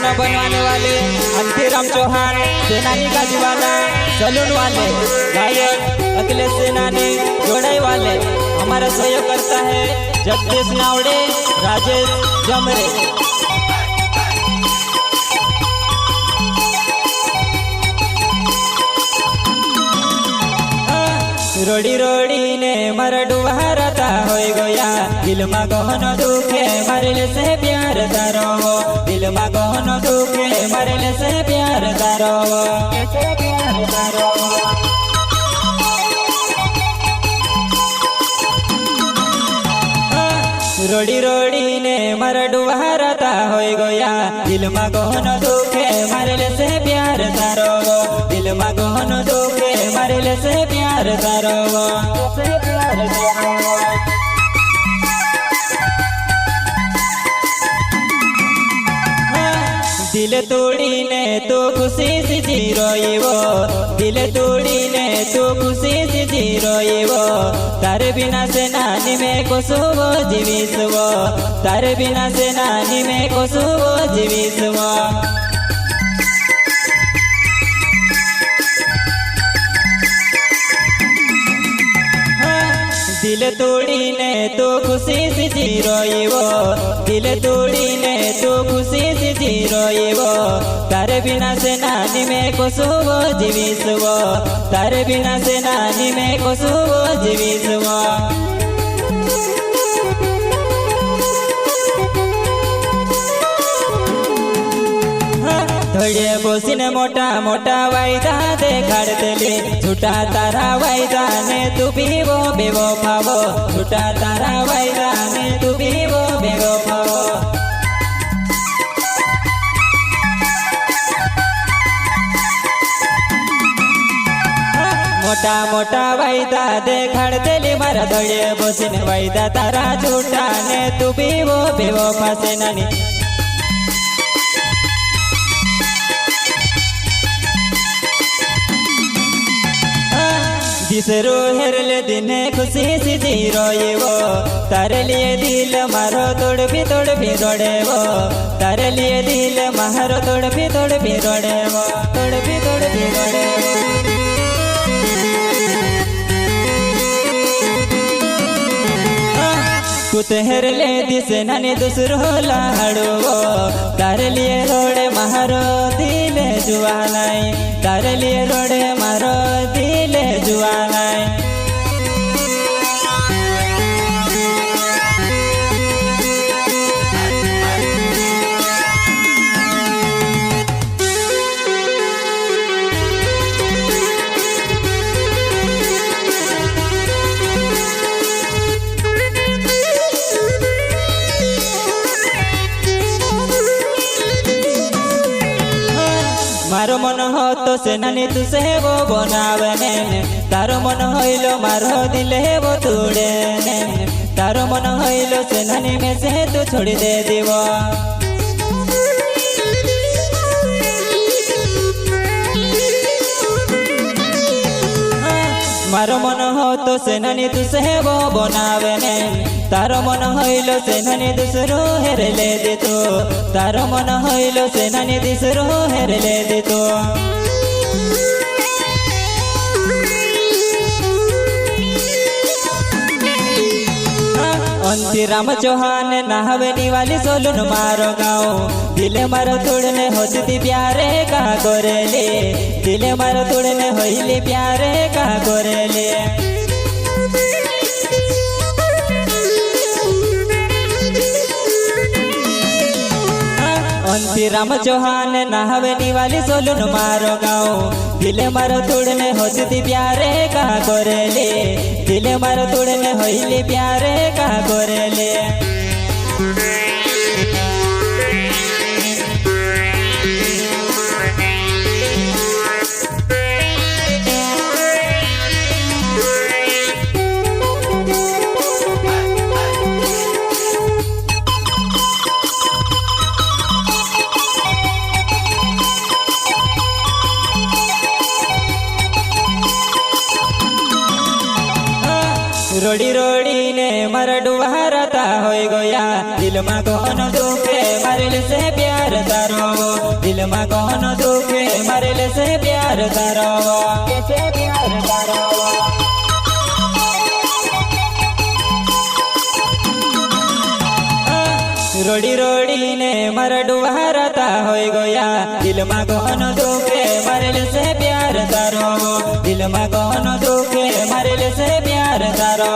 न बनवाने वाले अंतिराम चौहान, सेनानी का दीवाना, सलून वाले गायक अखिलेश सेनानी, जोड़ाई वाले हमारा सहयोग करता है जगदीश नावड़े, राजेश जमरे। रोड़ी रोड़ी ने मारा डुबारता हो गया, दिल में गहन दुखे मारे से प्यार तारो, दिल में गहन दुखे मारे से प्यार तारो। रोड़ी रोड़ी ने मारा डुबारता हो गया, दिल में गहन दुखे मारे से प्यार तारो, दिल में गहन दुखे मारे से प्यार तारो। दिल तोड़ी ने तो खुशी से जी रोइबो, दिल तोड़ी ने तो खुशी से जी रोइबो, तारे बिना से नानी में कोसुबो जीविसबो, तारे बिना से नानी में कोसुबो जीविसबो। दिल तोड़ी ने तो खुशी से जी रोइबो, दिल तोड़ी ने तो खुशी से जी रोइबो, तारे बिना से नानी में कोसुबो जीविसबो, तारे बिना से नानी में कोसुबो जीविसबो। थोड़े बोसीने मोटा मोटा वायदा देखाड़तेली, छूटा तारा वायदा ने तू बीवो बेवो फावो, छूटा तारा वायदा ने तू बीवो बेवो फावो। मोटा मोटा वायदा देखाड़तेली मारा थोड़े बोसीने वायदा तारा छूटा ने तू बीवो बेवो फासे नानी। दिसरो हेरले दिने खुशी से जी रोइबो, तारे लिए दिल मारो तोड़ भी रोड़ेबो, तारे लिए दिल मारो तोड़ भी रोड़ेबो, तोड़ भी रोड़ेबो। कुत हेरले दिसे नानी दूसरो लाड़ो, तारे लिए रोड़े मारो दिल जुआनाई, तारे लिए रोड़े मारो दिल जुआनाई। मारो मन हो तो से नानी तू से वो बनावने, तारो मन होइलो मारो दिल है वो तोड़े, तारो मन होइलो से नानी में से तू छोड़ दे दीवो। मारो मन हो तो से नानी तू से वो बनावने, तारो मन होइलो से नानी दूसरो हेरले दे तो, तारो मन होइलो से नानी दूसरो हेरले दे तो। अंतिराम चौहान नाहवेनी वाली सोलून मारो गाँव, दिले मारो तोड़ने होती प्यारे का गोरेले, दिले मारो तोड़ने होइली प्यारे का गोरेले। अंतिराम चौहान नाहवेनी वाली सोलून मारो गाँव, दिले मारो तोड़ने होती प्यारे का गोरेले, दिले मारो तोड़ने होइली प्यारे का गोरेले। रोड़ी रोड़ी ने मारा डुबारता हो गया, दिल में कौन दुखे मारे से प्यार तारो दिल में कौन दुखे मरल से प्यार तारो कैसे प्यार तारो रोड़ी रोड़ी ने मर डुहारता हो गया दिल में कौन दुखे मरल से प्यार तारो दिल में कौन दुखे मरल से प्यार तारो